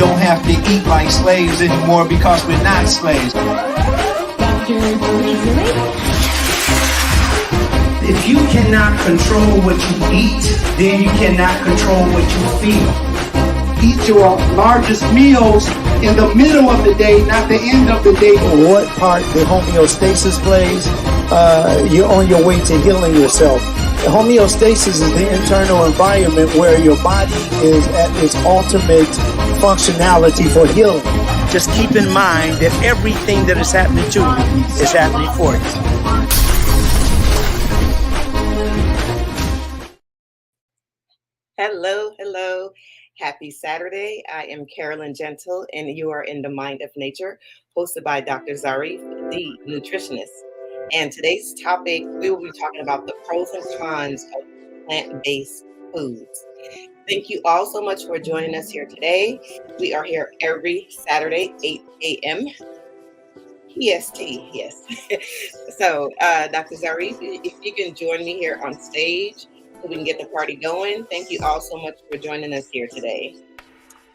don't have to eat like slaves anymore because we're not slaves. If you cannot control what you eat, then you cannot control what you feel. Eat your largest meals in the middle of the day, not the end of the day. What part the homeostasis plays, you're on your way to healing yourself. The homeostasis is the internal environment where your body is at its ultimate functionality for healing. Just keep in mind that everything that is happening to you is happening for you. Hello. Happy Saturday. I am Carolyn Gentle, and you are in The Mind of Nature, hosted by Dr. Zarif, the nutritionist. And today's topic, we will be talking about the pros and cons of plant-based foods. Thank you all so much for joining us here today. We are here every Saturday, 8 a.m. PST, yes. So, Dr. Zarif, if you can join me here on stage, so we can get the party going. Thank you all so much for joining us here today.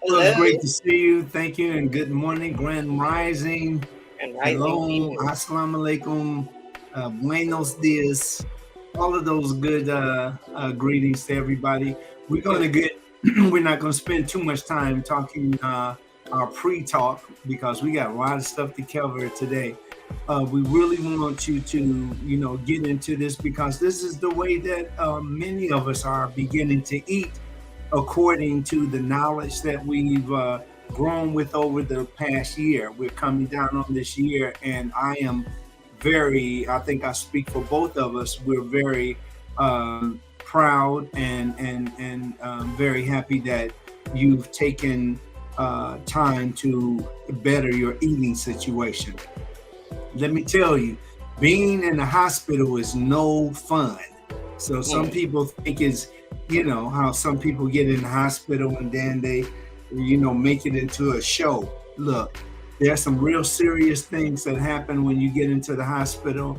Hello. Well, it's great to see you. Thank you, and good morning, grand rising. Hello, assalamu alaikum, buenos dias, all of those good greetings to everybody. We're not going to spend too much time talking our pre-talk because we got a lot of stuff to cover today. We really want you to, get into this because this is the way that many of us are beginning to eat according to the knowledge that we've grown with over the past year. We're coming down on this year, and I think I speak for both of us. We're very proud and very happy that you've taken time to better your eating situation. Let me tell you, being in the hospital is no fun. So some people think it's, how some people get in the hospital and then they, make it into a show. Look, there's some real serious things that happen when you get into the hospital,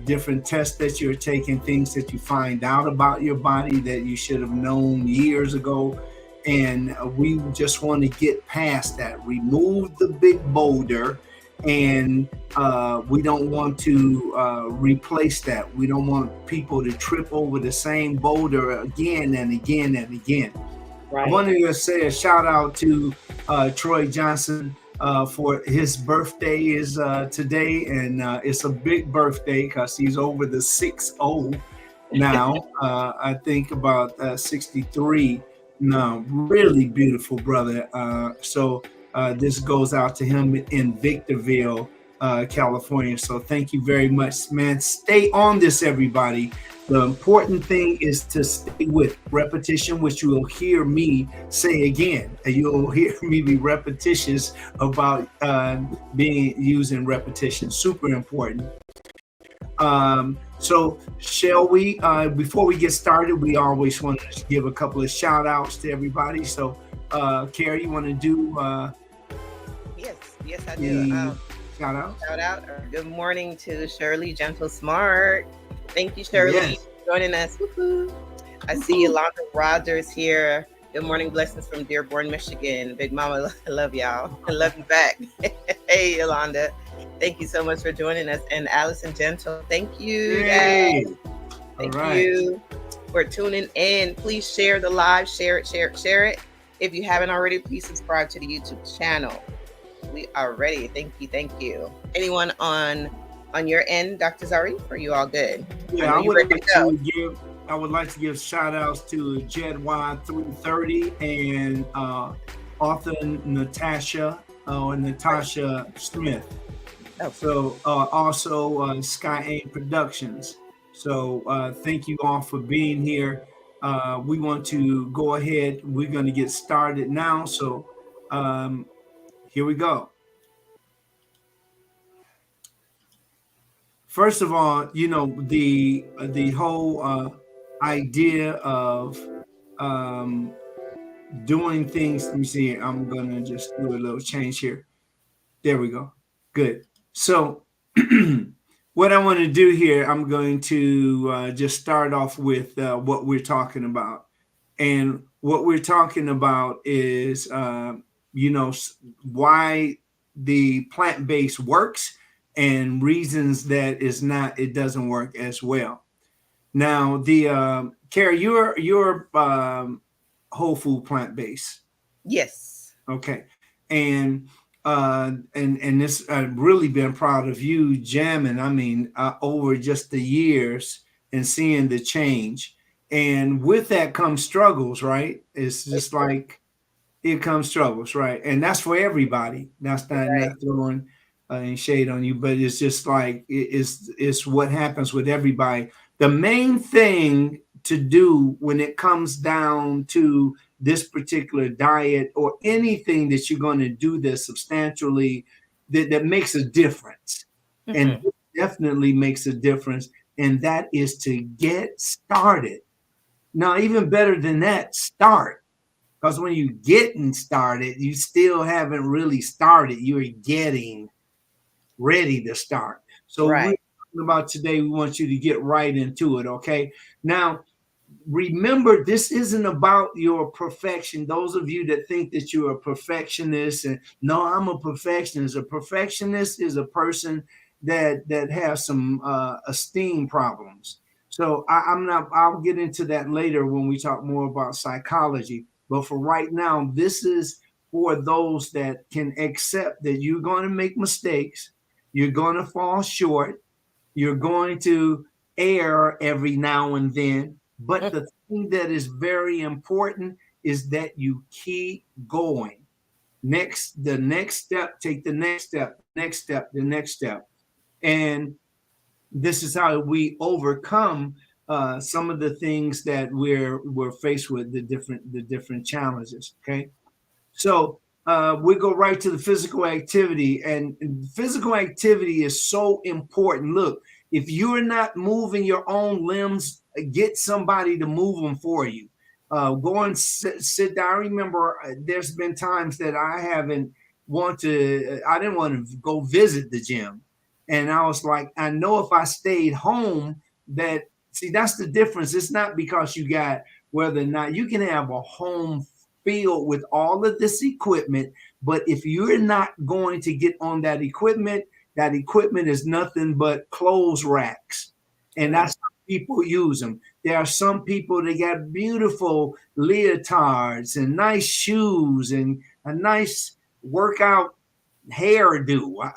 different tests that you're taking, things that you find out about your body that you should have known years ago. And we just want to get past that, remove the big boulder. And we don't want to replace that. We don't want people to trip over the same boulder again and again and again. Right. I wanted to say a shout out to Troy Johnson for his birthday is today, and it's a big birthday because he's over the 6-0 now. I think about 63 now. Really beautiful brother. So this goes out to him in Victorville, California. So thank you very much, man. Stay on this, everybody. The important thing is to stay with repetition, which you will hear me say again. You'll hear me be repetitious about using repetition. Super important. So shall we, before we get started, we always want to give a couple of shout outs to everybody. So Carrie, you want to do Yes, I do. Shout out. Good morning to Shirley Gentle Smart. Thank you, Shirley, for joining us. Woo-hoo. I see Yolanda Rogers here. Good morning, blessings from Dearborn, Michigan. Big Mama, I love y'all. I love you back. Hey, Yolanda. Thank you so much for joining us. And Allison Gentle, thank you. Yay. Thank you for tuning in. Please share the live. Share it. If you haven't already, please subscribe to the YouTube channel. We are ready. Thank you. Anyone on your end, Dr. Zarif? Are you all good? Yeah, I would like to give shout outs to Jed Y330 and author Natasha Smith. Oh. So also Sky Aim Productions. So thank you all for being here. We want to go ahead. We're going to get started now. So here we go. First of all, the whole idea of doing things. Let me see. I'm gonna just do a little change here. There we go. Good. So what I want to do here, I'm going to just start off with what we're talking about. And what we're talking about is why the plant-based works and reasons that it doesn't work as well. Now, the Carrie, you're whole food plant-based. Yes. Okay. And this, I've really been proud of you jamming. I mean, over just the years and seeing the change. And with that comes struggles, right? It's just like here comes troubles, right? And that's for everybody. That's not throwing any shade on you, but it's just like it's what happens with everybody. The main thing to do when it comes down to this particular diet or anything that you're going to do this substantially that makes a difference, and definitely makes a difference, and that is to get started. Now, even better than that, start. Because when you're getting started, you still haven't really started. You're getting ready to start. So we're talking about today, we want you to get right into it, okay? Now, remember, this isn't about your perfection. Those of you that think that you're a perfectionist, and no, I'm a perfectionist. A perfectionist is a person that has some esteem problems. So I'm not, I'll get into that later when we talk more about psychology. But for right now, this is for those that can accept that you're going to make mistakes, you're going to fall short, you're going to err every now and then. But the thing that is very important is that you keep going. The next step, take the next step, next step, the next step. And this is how we overcome some of the things that we're faced with, the different challenges. Okay, so we go right to the physical activity, and physical activity is so important. Look, if you're not moving your own limbs, get somebody to move them for you. Go and sit down. I remember there's been times that I didn't want to go visit the gym. And I was like, I know if I stayed home that's the difference. It's not because you got whether or not you can have a home filled with all of this equipment, but if you're not going to get on that equipment is nothing but clothes racks. And that's how people use them. There are some people that got beautiful leotards and nice shoes and a nice workout hairdo.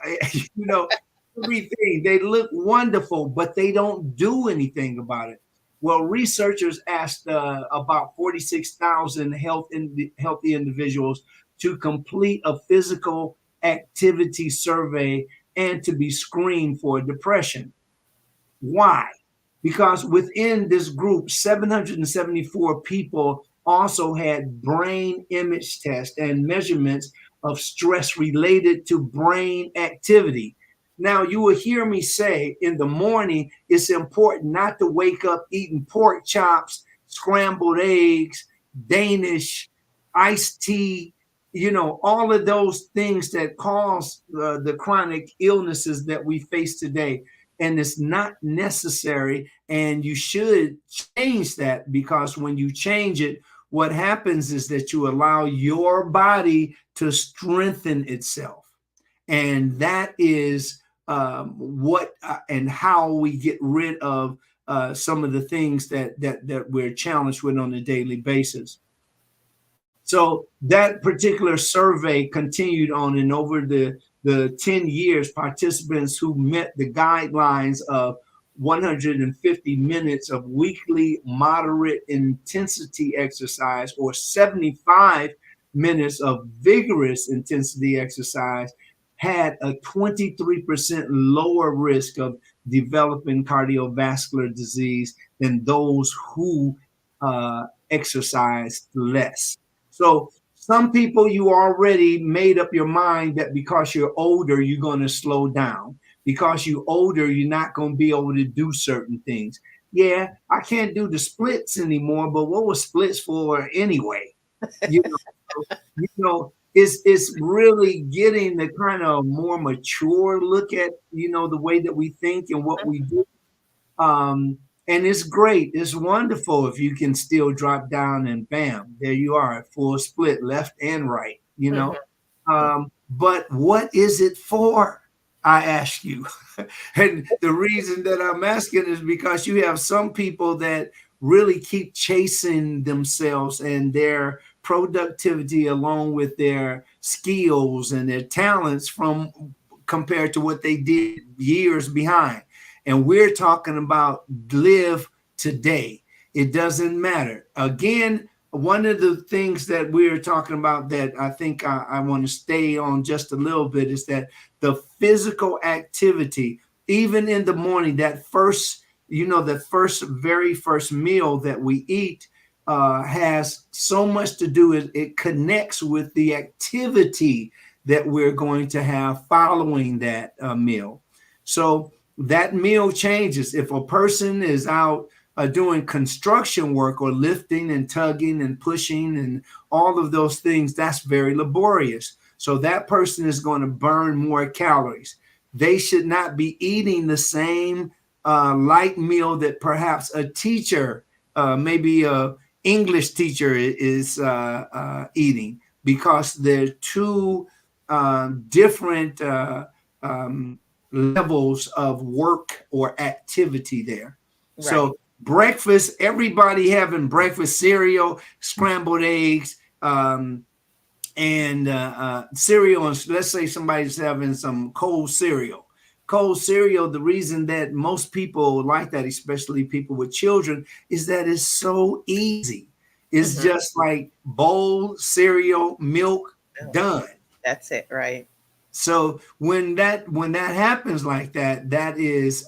Everything. They look wonderful, but they don't do anything about it. Well, researchers asked about 46,000 healthy individuals to complete a physical activity survey and to be screened for depression. Why? Because within this group, 774 people also had brain image tests and measurements of stress related to brain activity. Now, you will hear me say in the morning, it's important not to wake up eating pork chops, scrambled eggs, Danish, iced tea, all of those things that cause the chronic illnesses that we face today. And it's not necessary. And you should change that, because when you change it, what happens is that you allow your body to strengthen itself. And that is what and how we get rid of some of the things that we're challenged with on a daily basis. So that particular survey continued on, and over the 10 years, participants who met the guidelines of 150 minutes of weekly moderate intensity exercise or 75 minutes of vigorous intensity exercise had a 23% lower risk of developing cardiovascular disease than those who exercised less. So some people, you already made up your mind that because you're older, you're going to slow down. Because you're older, you're not going to be able to do certain things. Yeah, I can't do the splits anymore, but what was splits for anyway? It's really getting the kind of more mature look at, the way that we think and what we do. And it's great. It's wonderful if you can still drop down and bam, there you are, full split, left and right. you know. But what is it for? I ask you. And the reason that I'm asking is because you have some people that really keep chasing themselves and their productivity along with their skills and their talents from compared to what they did years behind. And we're talking about live today. It doesn't matter. Again, one of the things that we're talking about that I think I want to stay on just a little bit is that the physical activity, even in the morning, that first, very first meal that we eat has so much to do with it connects with the activity that we're going to have following that meal. So that meal changes. If a person is out doing construction work or lifting and tugging and pushing and all of those things, that's very laborious. So that person is going to burn more calories. They should not be eating the same light meal that perhaps a teacher, maybe a English teacher is eating, because they're two different levels of work or activity there. Right. So breakfast, everybody having breakfast cereal, scrambled eggs, and cereal. And let's say somebody's having some cold cereal. Cold cereal, the reason that most people like that, especially people with children, is that it's so easy. It's just like bowl, cereal, milk, done. That's it, right? So when that happens like that, that is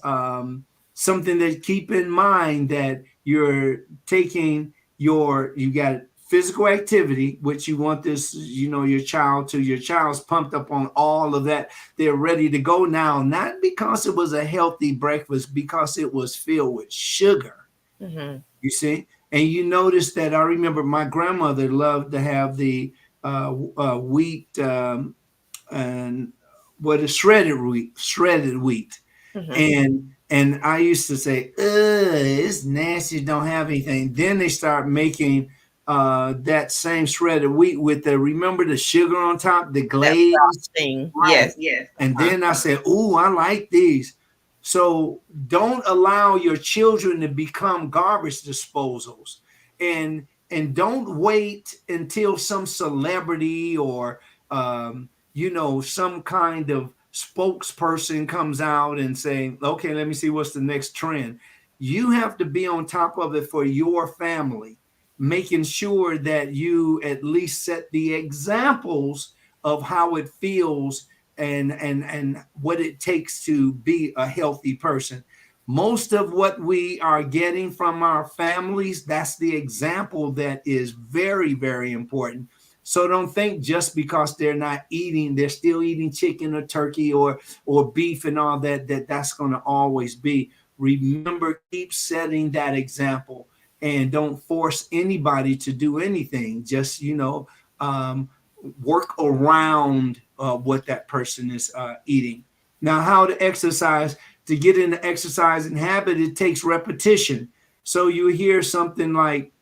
something to keep in mind, that you're taking you got physical activity, which you want this, your child's pumped up on all of that. They're ready to go now, not because it was a healthy breakfast, because it was filled with sugar. You see? And you notice that I remember my grandmother loved to have the wheat and what is shredded wheat. And I used to say, it's nasty, don't have anything. Then they start making that same shredded wheat with remember the sugar on top, the glaze thing. Right. Yes. And then I said, I like these. So don't allow your children to become garbage disposals, and don't wait until some celebrity or some kind of spokesperson comes out and saying, okay, let me see what's the next trend. You have to be on top of it for your family, making sure that you at least set the examples of how it feels and what it takes to be a healthy person. Most of what we are getting from our families, that's the example that is very, very important. So don't think just because they're not eating, they're still eating chicken or turkey or beef and all that's going to always be. Remember, keep setting that example, and don't force anybody to do anything. Just, work around what that person is eating. Now, how to exercise. To get in the exercising habit, it takes repetition. So you hear something like,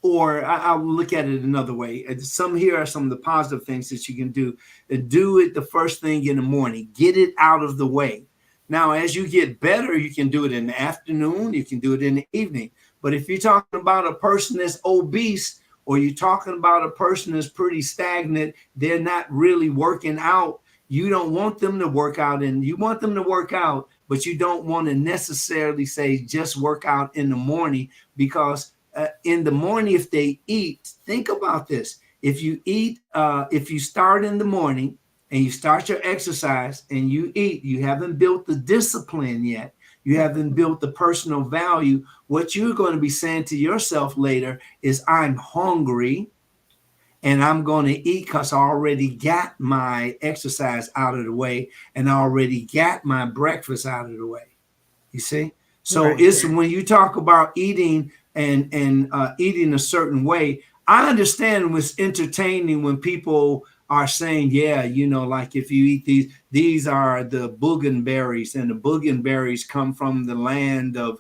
or I'll look at it another way. Here are some of the positive things that you can do. Do it the first thing in the morning. Get it out of the way. Now, as you get better, you can do it in the afternoon. You can do it in the evening. But if you're talking about a person that's obese, or you're talking about a person that's pretty stagnant, they're not really working out. You don't want them to work out, and you want them to work out, but you don't want to necessarily say just work out in the morning, because in the morning, if they eat, think about this. If you eat, if you start in the morning and you start your exercise and you eat, you haven't built the discipline yet. You haven't built the personal value. What you're going to be saying to yourself later is, I'm hungry and I'm going to eat because I already got my exercise out of the way and I already got my breakfast out of the way. You see? So it's when you talk about eating and eating a certain way, I understand what's entertaining when people are saying, like if you eat these are the boganberries, and the boganberries come from the land of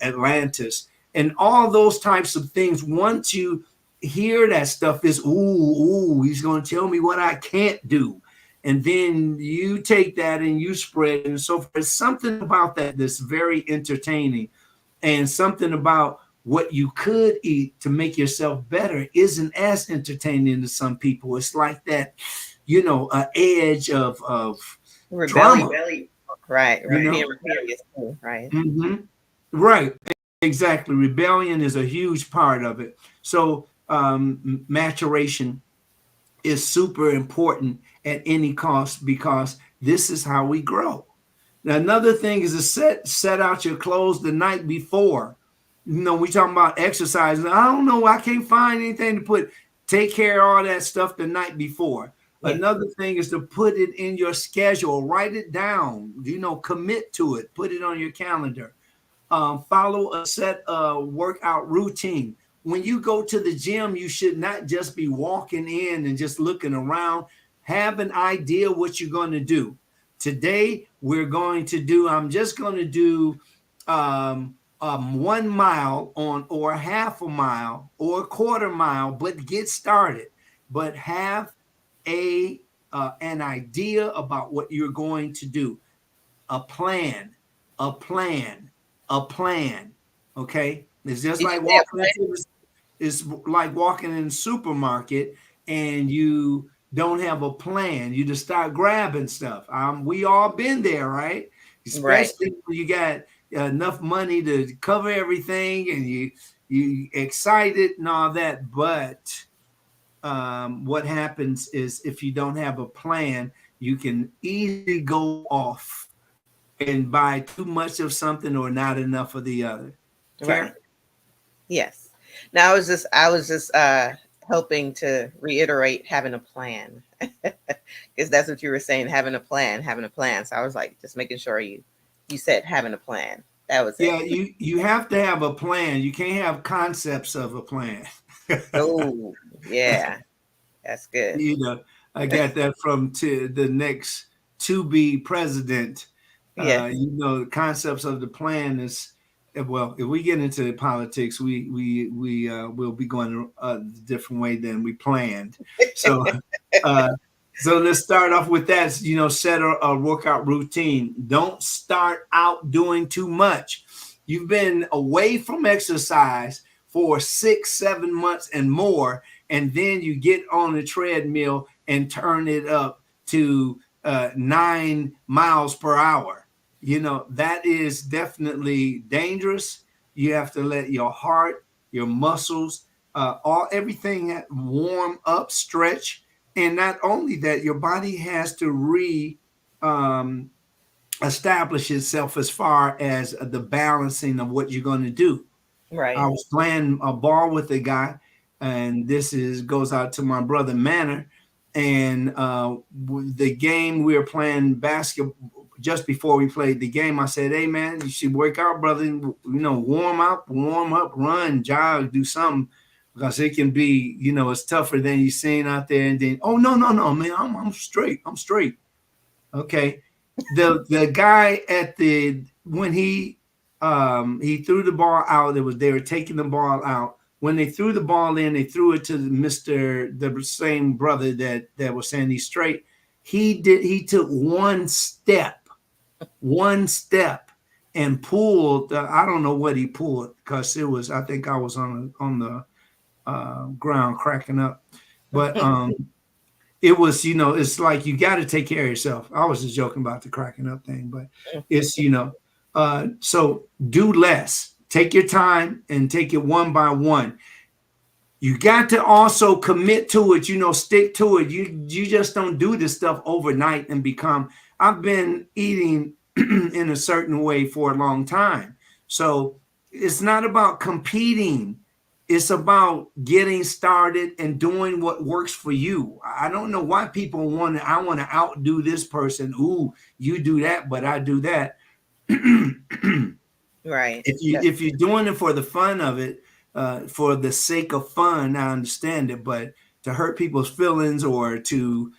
Atlantis, and all those types of things. Once you hear that stuff is, ooh, he's going to tell me what I can't do. And then you take that and you spread and so forth. Something about that that's very entertaining, and something about what you could eat to make yourself better isn't as entertaining to some people. It's like that, edge of rebellion. drama. Right. You Being know? rebellious too, right. Right. Exactly. Rebellion is a huge part of it. So maturation is super important at any cost, because this is how we grow. Now, another thing is to set out your clothes the night before. We talking about exercise. I don't know. I can't find anything to put. Take care of all that stuff the night before. Yeah. Another thing is to put it in your schedule. Write it down. Commit to it. Put it on your calendar. Follow a set workout routine. When you go to the gym, you should not just be walking in and just looking around. Have an idea what you're going to do. Today, I'm just going to do 1 mile or half a mile or a quarter mile, but get started. But have an idea about what you're going to do. A plan. Okay, it's just like walking in the supermarket and you don't have a plan. You just start grabbing stuff. We all been there, right? Especially when you got enough money to cover everything and you excited and all that. But what happens is, if you don't have a plan, you can easily go off and buy too much of something or not enough of the other. Right. Yes. Now I was just helping to reiterate having a plan, because that's what you were saying, having a plan. So I was like, just making sure you said having a plan. That was it. Yeah, you have to have a plan. You can't have concepts of a plan. Oh, yeah. That's good. I got that from the next to-be president. Yeah. The concepts of the plan is, well, if we get into politics, we will be going a different way than we planned. So so let's start off with that. Set a workout routine. Don't start out doing too much. You've been away from exercise for 6-7 months and more, and then you get on the treadmill and turn it up to 9 miles per hour. That is definitely dangerous. You have to let your heart, your muscles, everything warm up, stretch. And not only that, your body has to establish itself as far as the balancing of what you're going to do. Right. I was playing a ball with a guy, and this goes out to my brother Manor. And the game, we were playing basketball. Just before we played the game, I said, "Hey man, you should work out, brother. Warm up, run, jog, do something, because it can be, it's tougher than you seen out there." And then, "Oh no, man, I'm straight. Okay." The guy when he threw the ball out, they were taking the ball out. When they threw the ball in, they threw it to the same brother that was saying he's straight. He took one step and pulled. I don't know what he pulled, because I think I was on the ground cracking up. But it was, it's like, you got to take care of yourself. I was just joking about the cracking up thing, but it's, so do less. Take your time and take it one by one. You got to also commit to it, stick to it. You just don't do this stuff overnight and become. I've been eating in a certain way for a long time. So it's not about competing. It's about getting started and doing what works for you. I don't know why people I want to outdo this person. Ooh, you do that, but I do that. Right. If you're doing it for the fun of it, for the sake of fun, I understand it. But to hurt people's feelings or to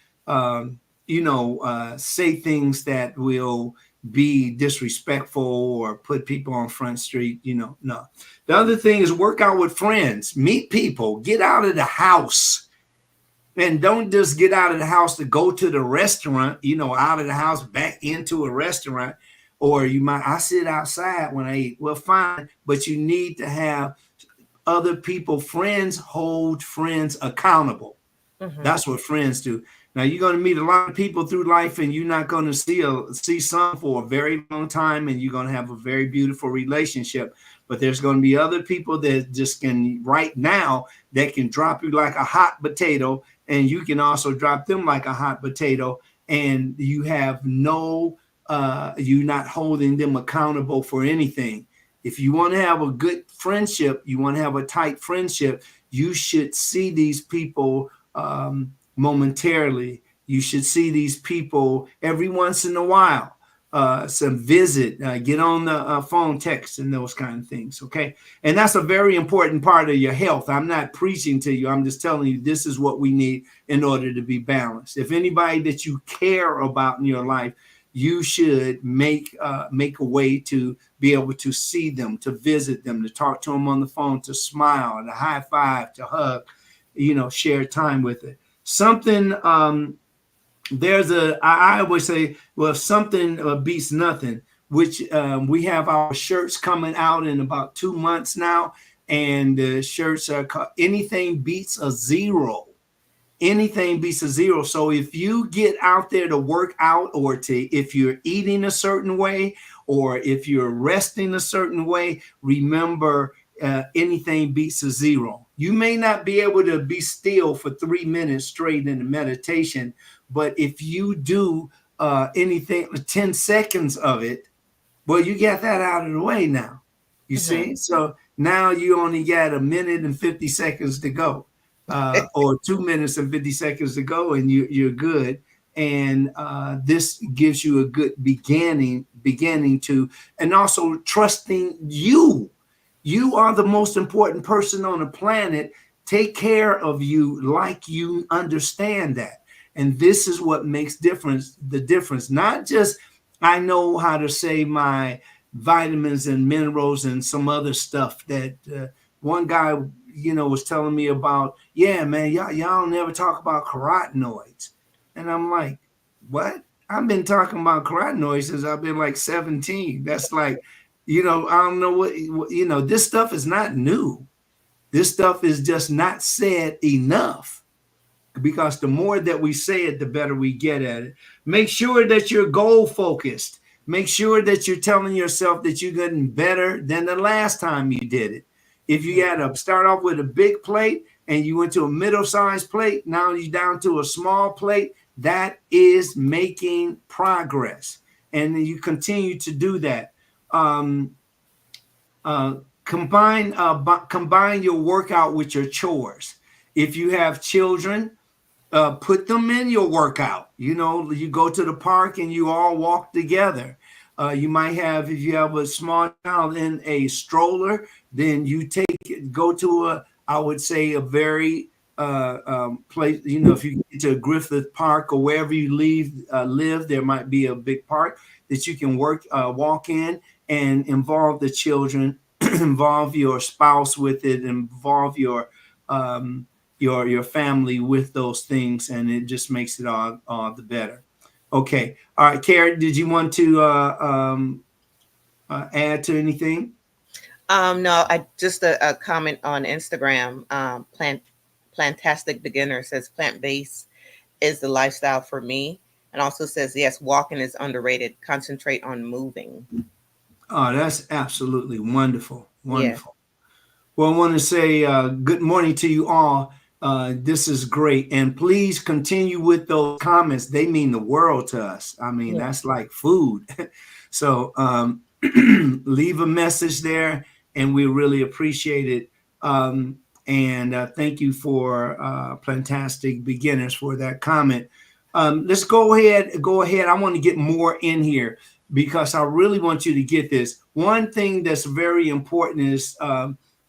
say things that will be disrespectful or put people on Front Street. No. The other thing is work out with friends, meet people, get out of the house. And don't just get out of the house to go to the restaurant, out of the house back into a restaurant. Or I sit outside when I eat. Well, fine, but you need to have other people. Friends hold friends accountable. Mm-hmm. That's what friends do. Now, you're going to meet a lot of people through life, and you're not going to see some for a very long time, and you're going to have a very beautiful relationship. But there's going to be other people that just can right now that can drop you like a hot potato, and you can also drop them like a hot potato, and you have you're not holding them accountable for anything. If you want to have a good friendship, you want to have a tight friendship, you should see these people momentarily. You should see these people every once in a while. Some visit, get on the phone, text, and those kind of things. Okay. And that's a very important part of your health. I'm not preaching to you. I'm just telling you, this is what we need in order to be balanced. If anybody that you care about in your life, you should make a way to be able to see them, to visit them, to talk to them on the phone, to smile, to high five, to hug, share time with it. Something, I always say, well, if something beats nothing, which we have our shirts coming out in about 2 months now. And the shirts are called Anything Beats a Zero. Anything beats a zero. So if you get out there to work out, or if you're eating a certain way, or if you're resting a certain way, remember, anything beats a zero. You may not be able to be still for 3 minutes straight in the meditation, but if you do anything, 10 seconds of it, well, you get that out of the way now. You see? So now you only got 1 minute and 50 seconds to go. Or 2 minutes and 50 seconds to go, and you're good. And this gives you a good beginning to, and also trusting you. You are the most important person on the planet. Take care of you like you understand that. And this is what makes the difference. Not just, I know how to say my vitamins and minerals and some other stuff that one guy was telling me about. Yeah, man, y'all never talk about carotenoids. And I'm like, what? I've been talking about carotenoids since I've been like 17. That's like, I don't know what, this stuff is not new. This stuff is just not said enough, because the more that we say it, the better we get at it. Make sure that you're goal focused. Make sure that you're telling yourself that you're getting better than the last time you did it. If you had to start off with a big plate and you went to a middle-sized plate, now you're down to a small plate, that is making progress. And you continue to do that. Combine your workout with your chores. If you have children, put them in your workout. You go to the park and you all walk together. You might have, if you have a small child in a stroller, then you go to I would say a very place, if you get to Griffith Park or wherever you live, there might be a big park that you can walk in, and involve the children, involve your spouse with it, involve your family with those things, and it just makes it all the better. Okay. All right, Karen, did you want to add to anything? No, I just a comment on Instagram. Plantastic Beginner says plant-based is the lifestyle for me, and also says, yes, walking is underrated. Concentrate on moving. Oh, that's absolutely wonderful. Wonderful. Yeah. Well, I want to say good morning to you all. This is great. And please continue with those comments. They mean the world to us. I mean, that's like food. So leave a message there, and we really appreciate it. And thank you for Plantastic Beginners for that comment. Let's go ahead. I want to get more in here, because I really want you to get this. One thing that's very important is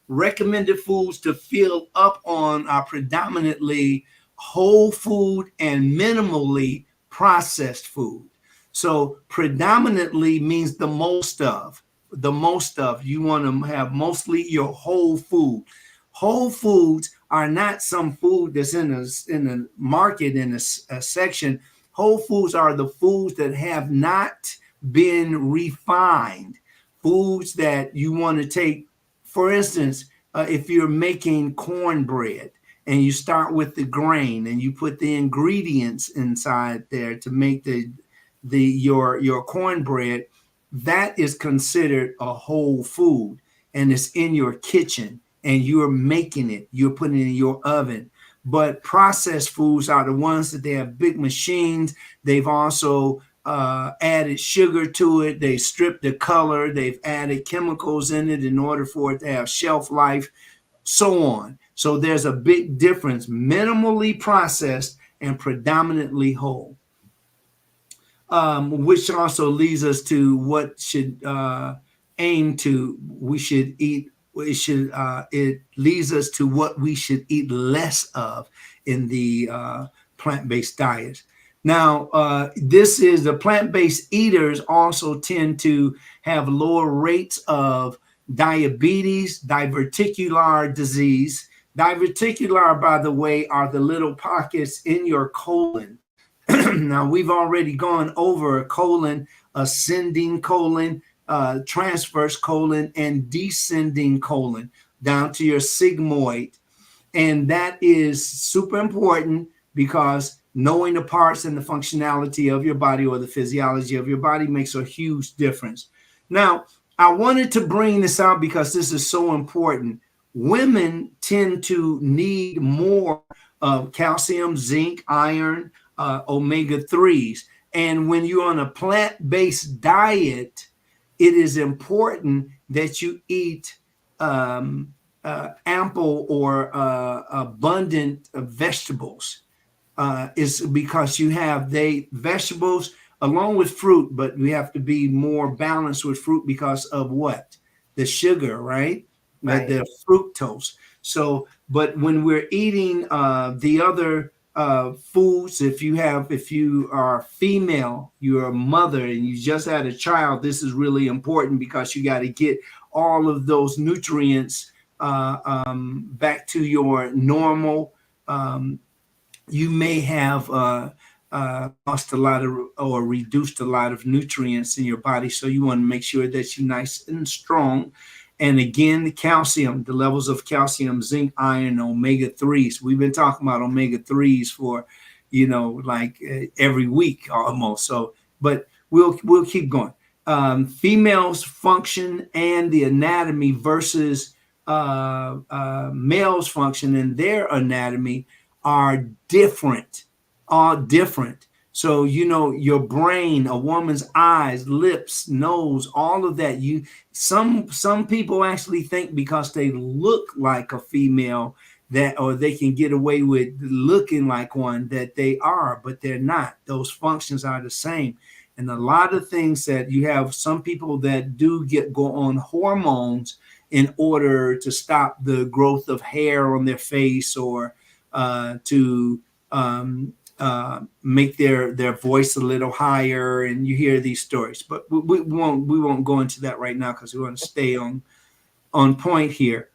recommended foods to fill up on are predominantly whole food and minimally processed food. So predominantly means the most of. The most of. You want to have mostly your whole food. Whole foods are not some food that's in a market in a section. Whole foods are the foods that have not been refined. Foods that you want to take, for instance, if you're making cornbread and you start with the grain and you put the ingredients inside there to make your cornbread, that is considered a whole food, and it's in your kitchen and you're making it, you're putting it in your oven. But processed foods are the ones that they have big machines. They've also added sugar to it. They stripped the color. They've added chemicals in it in order for it to have shelf life, so on. So there's a big difference: minimally processed and predominantly whole. Which also leads us to what should we should eat. It leads us to what we should eat less of in the plant-based diet. Now, this is the plant-based eaters also tend to have lower rates of diabetes, diverticular disease. Diverticular, by the way, are the little pockets in your colon. Now, we've already gone over colon, ascending colon, transverse colon, and descending colon down to your sigmoid. And that is super important because knowing the parts and the functionality of your body or the physiology of your body makes a huge difference. Now, I wanted to bring this out because this is so important. Women tend to need more of calcium, zinc, iron, omega-3s. And when you're on a plant-based diet, it is important that you eat ample or abundant vegetables. Is because you have vegetables along with fruit, but we have to be more balanced with fruit because of what? The sugar, right? The fructose. So, but when we're eating the other foods, if you are female, you're a mother and you just had a child, this is really important because you got to get all of those nutrients back to your normal. You may have lost a lot of or reduced a lot of nutrients in your body, so you want to make sure that you're nice and strong. And again, the calcium, the levels of calcium, zinc, iron, omega-3s. We've been talking about omega-3s for, like every week almost. So, but we'll keep going. Females' function and the anatomy versus males' function and their anatomy are different, all different. So, your brain, a woman's eyes, lips, nose, all of that. Some people actually think because they look like a female or they can get away with looking like one that they are, but they're not. Those functions are the same. And a lot of things that you have, some people that do go on hormones in order to stop the growth of hair on their face or to make their voice a little higher, and you hear these stories. But we won't go into that right now because we want to stay on point here.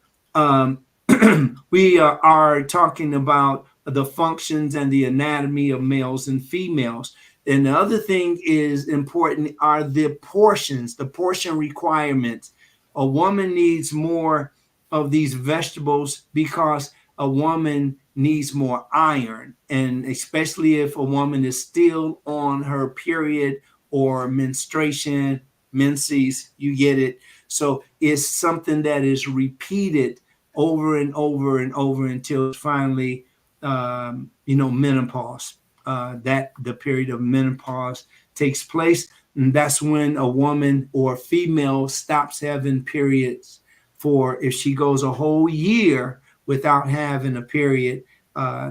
We are talking about the functions and the anatomy of males and females. And the other thing is important are the portions, the portion requirements. A woman needs more of these vegetables because a woman needs more iron, and especially if a woman is still on her period or menstruation, menses, you get it. So it's something that is repeated over and over and over until finally, menopause. That the period of menopause takes place, and that's when a woman or female stops having periods. For if she goes a whole year without having a period,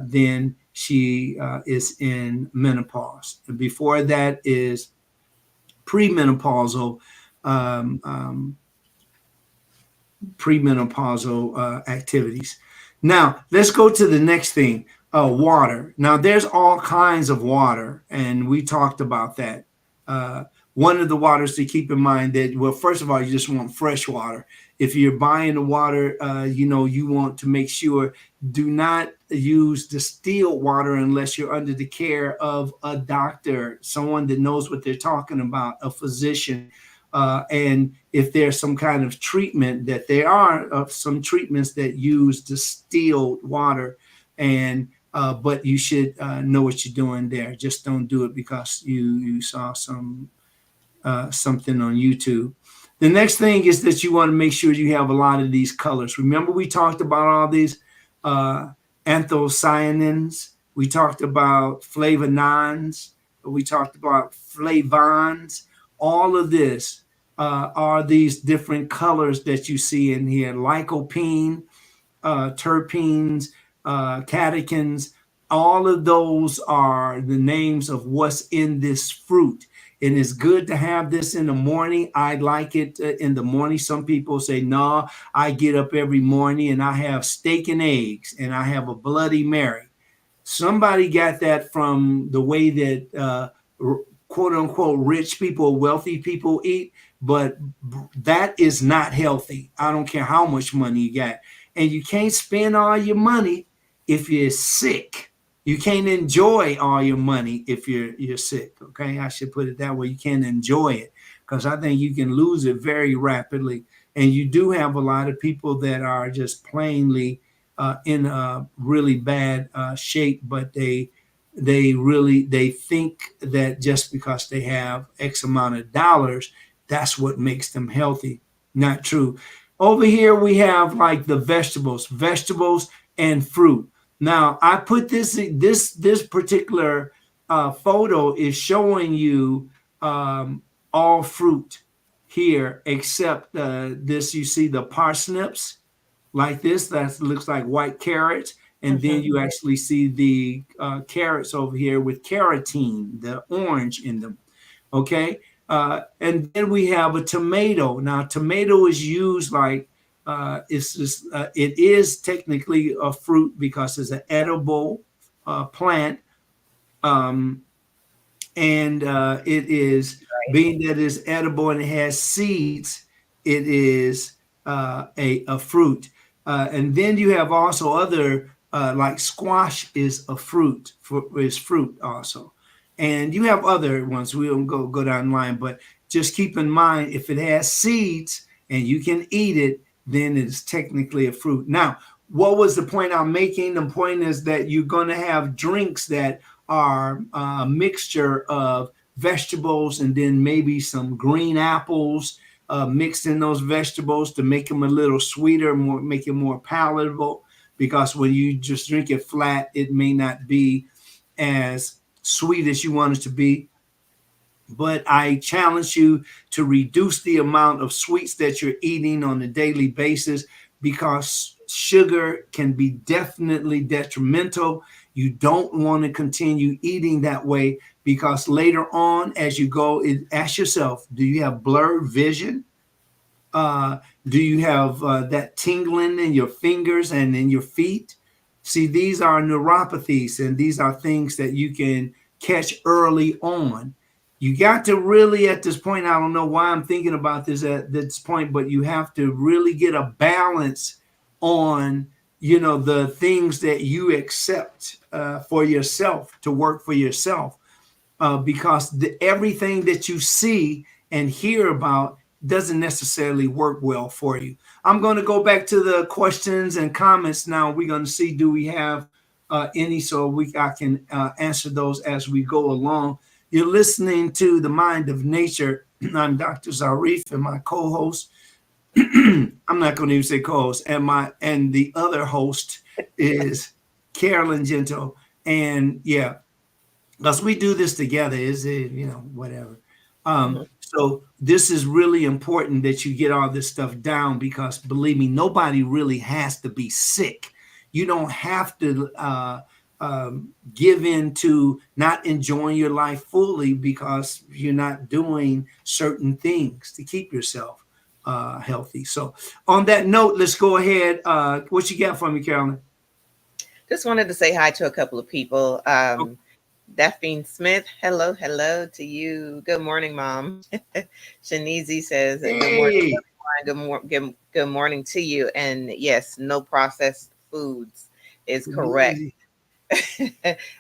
then she is in menopause. And before that is premenopausal activities. Now, let's go to the next thing, water. Now, there's all kinds of water, and we talked about that. One of the waters to keep in mind that, well, first of all, you just want fresh water. If you're buying the water, you want to make sure, do not use distilled water unless you're under the care of a doctor, someone that knows what they're talking about, a physician. And if there's some kind of treatment, that there are some treatments that use distilled water, and but you should know what you're doing there. Just don't do it because you saw something on YouTube. The next thing is that you want to make sure you have a lot of these colors. Remember, we talked about all these anthocyanins. We talked about flavonons. We talked about flavons. All of this are these different colors that you see in here: lycopene, terpenes, catechins. All of those are the names of what's in this fruit. And it's good to have this in the morning. I like it in the morning. Some people say, no, I get up every morning and I have steak and eggs and I have a Bloody Mary. Somebody got that from the way that quote unquote rich people, wealthy people eat, but that is not healthy. I don't care how much money you got. And you can't spend all your money if you're sick. You can't enjoy all your money if you're sick. Okay, I should put it that way. You can't enjoy it, because I think you can lose it very rapidly. And you do have a lot of people that are just plainly in a really bad shape, but they think that just because they have X amount of dollars, that's what makes them healthy. Not true. Over here we have like the vegetables and fruit. Now I put this particular photo is showing you all fruit here except this. You see the parsnips like this, that looks like white carrots, and then you actually see the carrots over here with carotene, the orange in them. Okay, and then we have a tomato. Now tomato is used like it is technically a fruit because it's an edible plant, and it is, being that it's edible and it has seeds, it is a fruit. And then you have also other like squash is a fruit, is fruit also. And you have other ones. We don't go down the line, but just keep in mind, if it has seeds and you can eat it, then it's technically a fruit. Now, what was the point I'm making? The point is that you're going to have drinks that are a mixture of vegetables and then maybe some green apples mixed in those vegetables to make them a little sweeter, make it more palatable. Because when you just drink it flat, it may not be as sweet as you want it to be. But I challenge you to reduce the amount of sweets that you're eating on a daily basis, because sugar can be definitely detrimental. You don't want to continue eating that way, because later on, as you go, ask yourself, do you have blurred vision? Do you have that tingling in your fingers and in your feet? See, these are neuropathies, and these are things that you can catch early on. You got to really, at this point, I don't know why I'm thinking about this at this point, but you have to really get a balance on, the things that you accept for yourself, to work for yourself, because everything that you see and hear about doesn't necessarily work well for you. I'm going to go back to the questions and comments now. We're going to see, do we have any, so I can answer those as we go along. You're listening to The Mind of Nature. I'm Dr. Zarif, and my co-host, I'm not going to even say co-host, and the other host is Carolyn Gentle. And yeah, because we do this together, whatever. So this is really important that you get all this stuff down, because believe me, nobody really has to be sick. You don't have to give in to not enjoying your life fully because you're not doing certain things to keep yourself healthy. So on that note, let's go ahead. What you got for me, Carolyn? Just wanted to say hi to a couple of people. Daphne Smith, hello to you. Good morning, Mom. Shanizi says, "Good morning, Hey, everyone. Good morning to you." And yes, no processed foods is correct.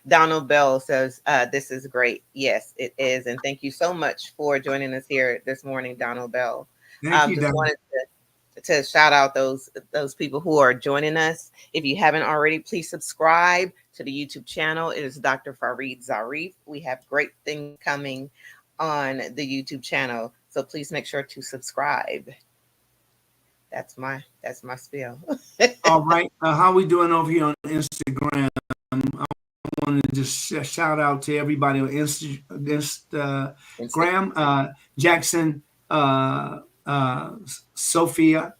Donald Bell says, "This is great." Yes, it is, and thank you so much for joining us here this morning, Donald Bell. thank you, Just Don. wanted to shout out those people who are joining us. If you haven't already, please subscribe to the YouTube channel. It is Dr. Farid Zarif. We have great things coming on the YouTube channel, so please make sure to subscribe. That's my spiel. All right. How we doing over here on Instagram? I want to just shout out to everybody on Instagram. Jackson, Sophia,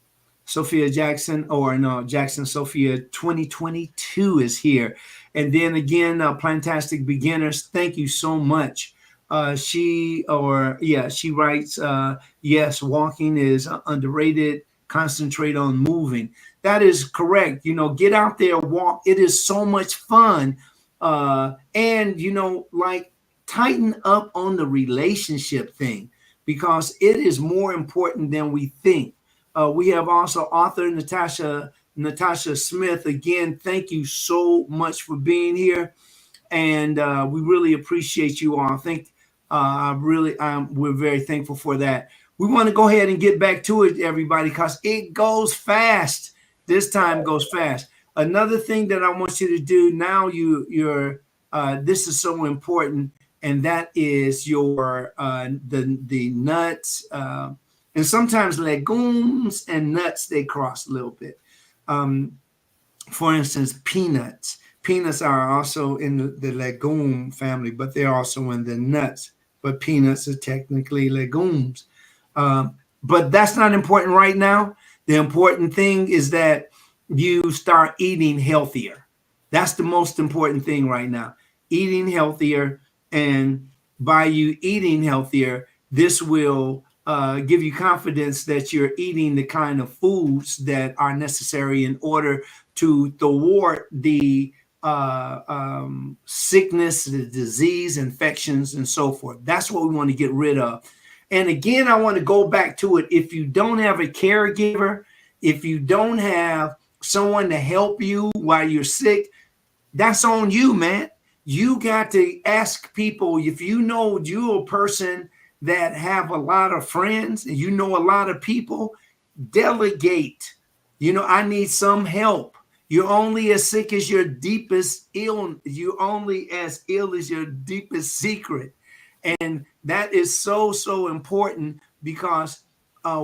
Sophia Jackson, or no, Jackson Sophia 2022 is here. And then again, Plantastic Beginners, thank you so much. She writes, yes, walking is underrated. Concentrate on moving. That is correct. Get out there, walk. It is so much fun. And like tighten up on the relationship thing because it is more important than we think. We have also author Natasha Smith. Again, thank you so much for being here, and we really appreciate you all. I think we're very thankful for that. We want to go ahead and get back to it, everybody, because it goes fast. This time goes fast. Another thing that I want you to do now, you're this is so important, and that is your the nuts and sometimes legumes and nuts, they cross a little bit. For instance, peanuts. Peanuts are also in the legume family, but they're also in the nuts. But peanuts are technically legumes. But that's not important right now. The important thing is that you start eating healthier. That's the most important thing right now. Eating healthier. And by you eating healthier, this will give you confidence that you're eating the kind of foods that are necessary in order to thwart the sickness, the disease, infections, and so forth. That's what we want to get rid of. And again, I want to go back to it. If you don't have a caregiver, if you don't have someone to help you while you're sick, that's on you, man. You got to ask people. If you know you're a person that have a lot of friends and you know a lot of people, delegate. I need some help. You're only as sick as your deepest ill. You're only as ill as your deepest secret. And that is so, so important because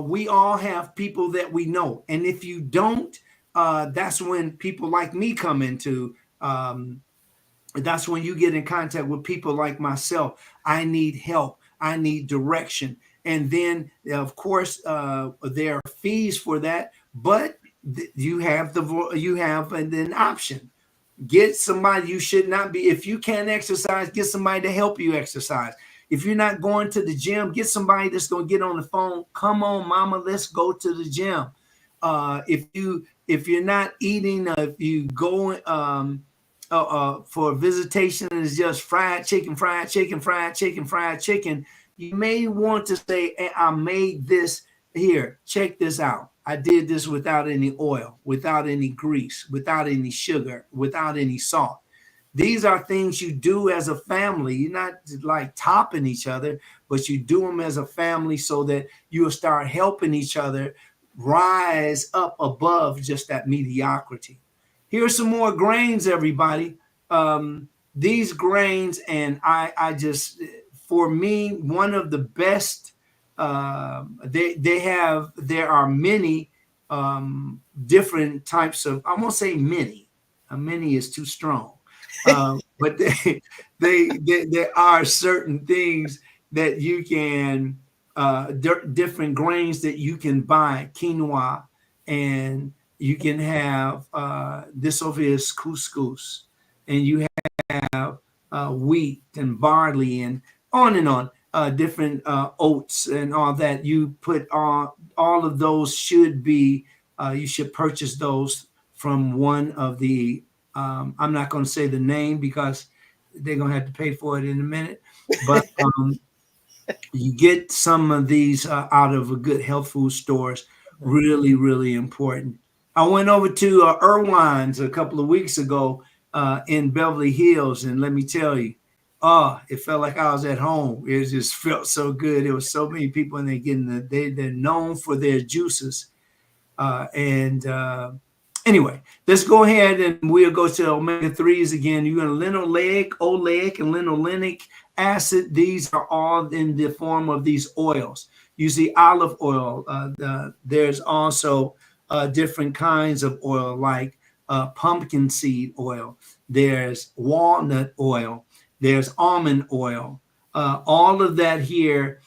we all have people that we know. And if you don't, that's when people like me come into that's when you get in contact with people like myself. I need help. I need direction. And then, of course, there are fees for that, but you have an option. Get somebody. You should not be. If you can't exercise, get somebody to help you exercise. If you're not going to the gym, get somebody that's going to get on the phone. Come on, mama, let's go to the gym. If you're not eating, if you go for visitation and it's just fried chicken, you may want to say, hey, I made this here. Check this out. I did this without any oil, without any grease, without any sugar, without any salt. These are things you do as a family. You're not like topping each other, but you do them as a family so that you'll start helping each other rise up above just that mediocrity. Here's some more grains, everybody. These grains, and I just, for me, one of the best. There are many different types of. I won't say many. Many is too strong, but there are certain things that you can different grains that you can buy. Quinoa, and you can have this over here is couscous, and you have wheat and barley and on. Different oats and all that. You put all of those should be. You should purchase those from one of the. I'm not going to say the name because they're gonna have to pay for it in a minute. But you get some of these out of a good health food stores. Really, really important. I went over to Irwine's a couple of weeks ago in Beverly Hills, and let me tell you, it felt like I was at home. It just felt so good. There was so many people, and they're known for their juices. Anyway, let's go ahead and we'll go to omega-3s again. You're going to linoleic, oleic, and linolenic acid. These are all in the form of these oils. You see olive oil. There's also different kinds of oil like pumpkin seed oil. There's walnut oil. There's almond oil. All of that here,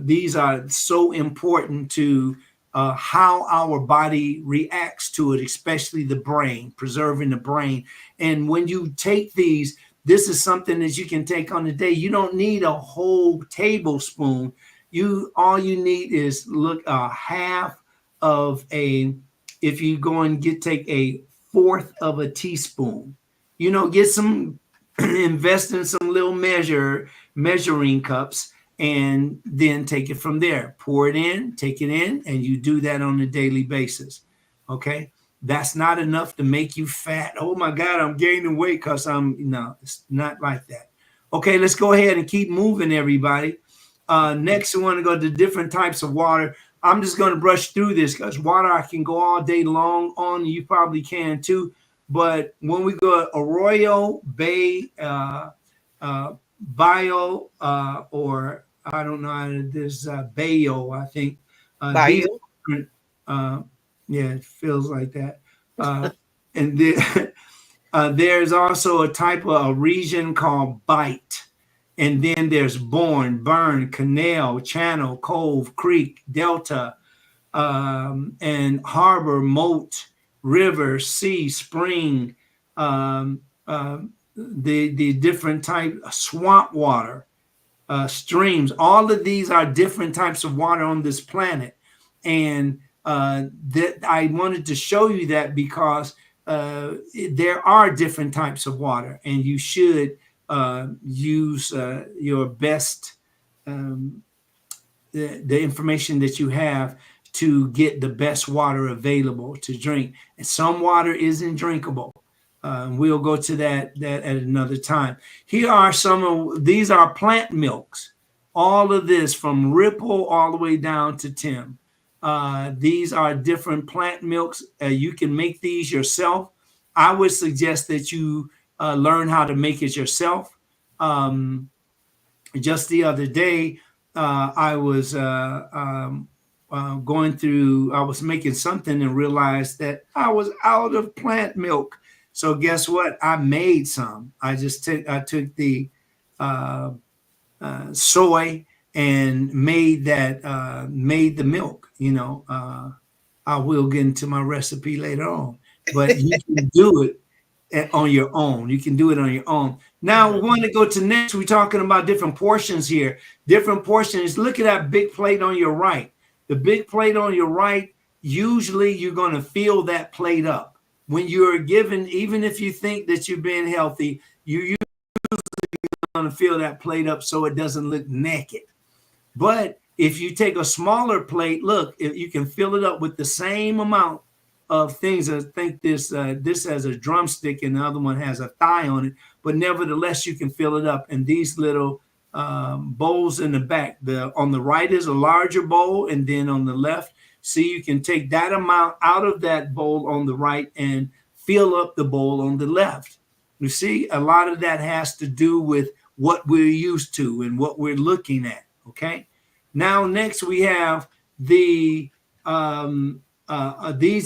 these are so important to how our body reacts to it, especially the brain, preserving the brain. And when you take these, this is something that you can take on a day. You don't need a whole tablespoon. All you need is half of if you go and take a fourth of a teaspoon, get some, invest in some little measuring cups, and then take it from there. Pour it in, take it in, and you do that on a daily basis. Okay. That's not enough to make you fat. Oh my God, I'm gaining weight because it's not like that. Okay, let's go ahead and keep moving, everybody. Next, we want to go to different types of water. I'm just going to brush through this because water I can go all day long on. You probably can too. But when we go Arroyo, Bay, Bio, or I don't know, there's Bayo, I think. These yeah, it feels like that. And then, there's also a type of a region called Bight. And then there's Bourne, Burn, Canal, Channel, Cove, Creek, Delta, and Harbor, Moat, River, Sea, Spring, the different type of swamp water, streams. All of these are different types of water on this planet. And that I wanted to show you that because there are different types of water, and you should use your best, the information that you have to get the best water available to drink. And some water isn't drinkable. We'll go to that at another time. Here are these are plant milks. All of this from Ripple all the way down to Tim. These are different plant milks. You can make these yourself. I would suggest that you learn how to make it yourself. Just the other day, I was going through, I was making something and realized that I was out of plant milk. So guess what? I made some. I took the soy and made the milk. I will get into my recipe later on, but you can do it on your own. You can do it on your own. Now we want to go to next. We're talking about different portions here. Different portions. Look at that big plate on your right. The big plate on your right, usually you're going to fill that plate up. When you're given, even if you think that you're being healthy, you're usually going to fill that plate up so it doesn't look naked. But if you take a smaller plate, look, if you can fill it up with the same amount of things. I think this has a drumstick and the other one has a thigh on it, but nevertheless, you can fill it up. And these little bowls in the back, on the right is a larger bowl, and then on the left, see, you can take that amount out of that bowl on the right and fill up the bowl on the left. You see, a lot of that has to do with what we're used to and what we're looking at. Okay. Now, next we have these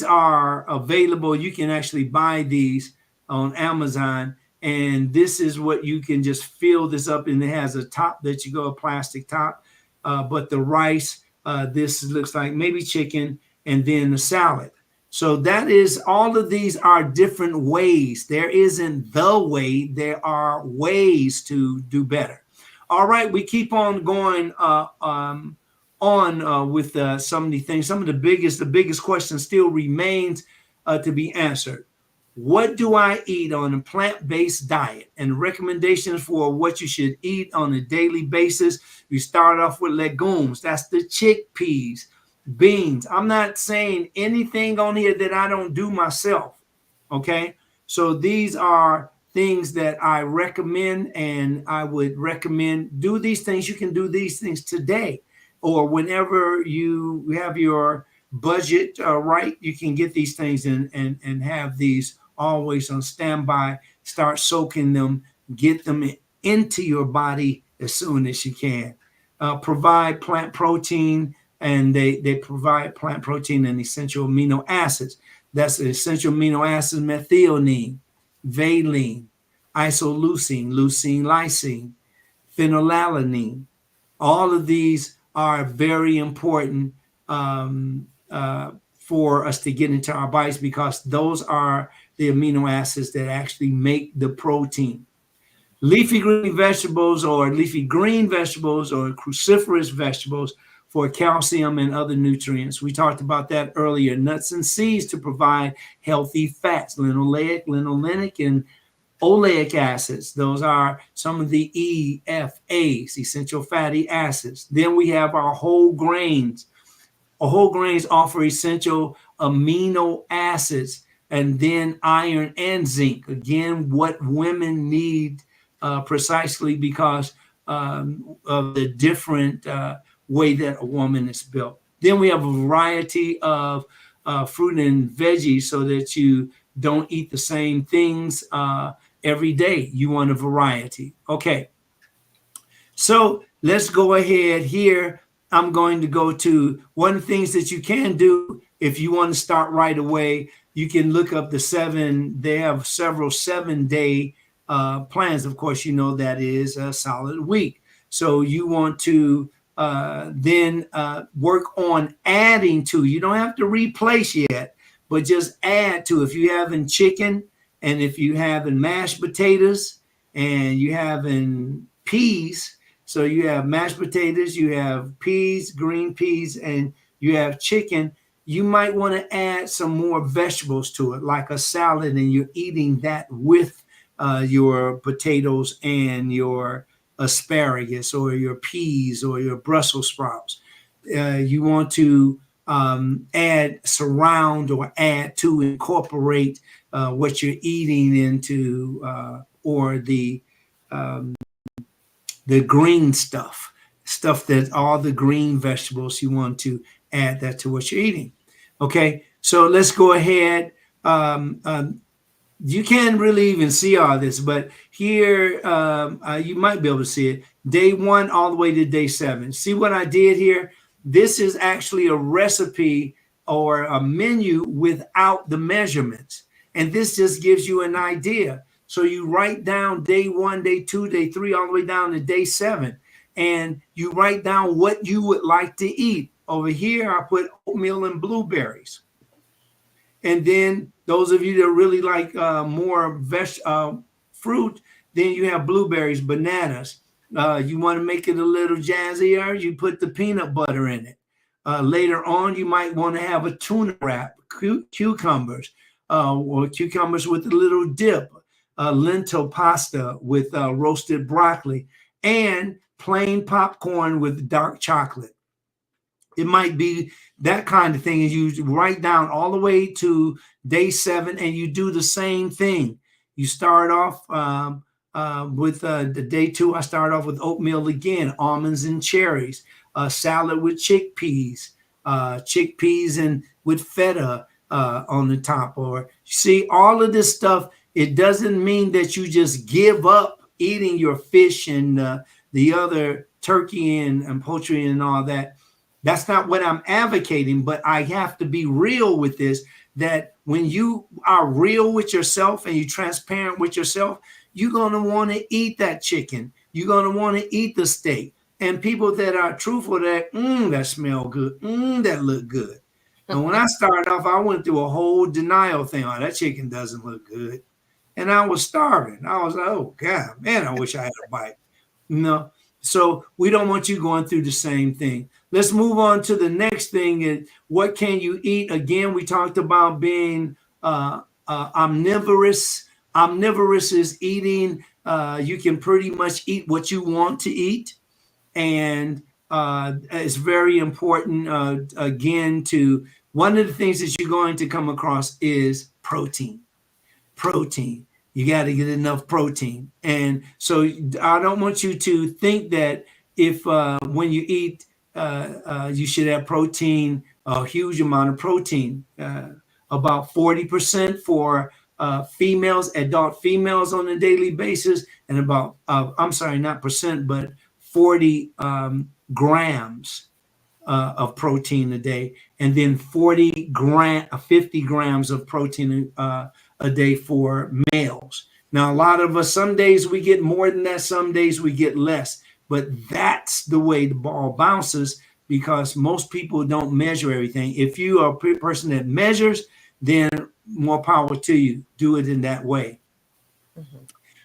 are available. You can actually buy these on Amazon, and this is what you can just fill this up, and it has a top that you go, a plastic top, but the rice, this looks like maybe chicken, and then the salad. So that is, all of these are different ways. There isn't the way, there are ways to do better. All right, we keep on going with some of the things. Some of the biggest question still remains to be answered. What do I eat on a plant-based diet? And recommendations for what you should eat on a daily basis. You start off with legumes. That's the chickpeas, beans. I'm not saying anything on here that I don't do myself. Okay. So these are things that I recommend, and I would recommend do these things. You can do these things today or whenever you have your budget right. You can get these things and have these always on standby. Start soaking them, get them into your body as soon as you can. Provide plant protein, and they provide plant protein and essential amino acids. That's the essential amino acids: methionine, valine, isoleucine, leucine, lysine, phenylalanine. All of these are very important for us to get into our bodies, because those are the amino acids that actually make the protein. Leafy green vegetables or cruciferous vegetables for calcium and other nutrients. We talked about that earlier. Nuts and seeds to provide healthy fats, linoleic, linolenic, and oleic acids. Those are some of the EFAs, essential fatty acids. Then we have our whole grains. Whole grains offer essential amino acids, and then iron and zinc. Again, what women need precisely because of the different way that a woman is built. Then we have a variety of fruit and veggies so that you don't eat the same things every day. You want a variety. Okay. So let's go ahead here. I'm going to go to one of the things that you can do if you want to start right away. You can look up the 7. They have several 7-day plans. Of course, you know that is a solid week. So you want to then work on adding to. You don't have to replace yet, but just add to. If you having chicken, and if you having mashed potatoes, and you having peas. So you have mashed potatoes, you have peas, green peas, and you have chicken. You might want to add some more vegetables to it, like a salad, and you're eating that with your potatoes and your asparagus or your peas or your Brussels sprouts. You want to surround or add to, incorporate what you're eating into, or the green stuff that all the green vegetables, you want to add that to what you're eating. Okay, so let's go ahead. You can't really even see all this, but here you might be able to see it. Day 1 all the way to day 7. See what I did here? This is actually a recipe or a menu without the measurements. And this just gives you an idea. So you write down day 1, day 2, day 3, all the way down to day 7. And you write down what you would like to eat. Over here, I put oatmeal and blueberries. And then those of you that really like more fruit, then you have blueberries, bananas. You want to make it a little jazzier, you put the peanut butter in it. Later on, you might want to have a tuna wrap, cucumbers, or cucumbers with a little dip, lentil pasta with roasted broccoli, and plain popcorn with dark chocolate. It might be that kind of thing. And you write down all the way to day 7, and you do the same thing. You start off with the day 2. I start off with oatmeal again, almonds and cherries, salad with chickpeas and with feta on the top. Or see, all of this stuff, it doesn't mean that you just give up eating your fish and the other turkey and poultry and all that. That's not what I'm advocating, but I have to be real with this, that when you are real with yourself and you're transparent with yourself, you're going to want to eat that chicken. You're going to want to eat the steak. And people that are truthful, that smell good, that look good. And when I started off, I went through a whole denial thing. Oh, that chicken doesn't look good. And I was starving. I was like, oh, God, man, I wish I had a bite. No. So we don't want you going through the same thing. Let's move on to the next thing. Is what can you eat? Again, we talked about being omnivorous. Omnivorous is eating. You can pretty much eat what you want to eat, and it's very important. Again, to one of the things that you're going to come across is protein. Protein. You got to get enough protein, and so I don't want you to think that if when you eat, you should have protein, a huge amount of protein, about 40% for females, adult females on a daily basis, and about I'm sorry, not percent, but 40 grams of protein a day, and then 50 grams of protein a day for males. Now, a lot of us, some days we get more than that, some days we get less, but that's the way the ball bounces, because most people don't measure everything. If you are a person that measures, then more power to you. Do it in that way. Mm-hmm.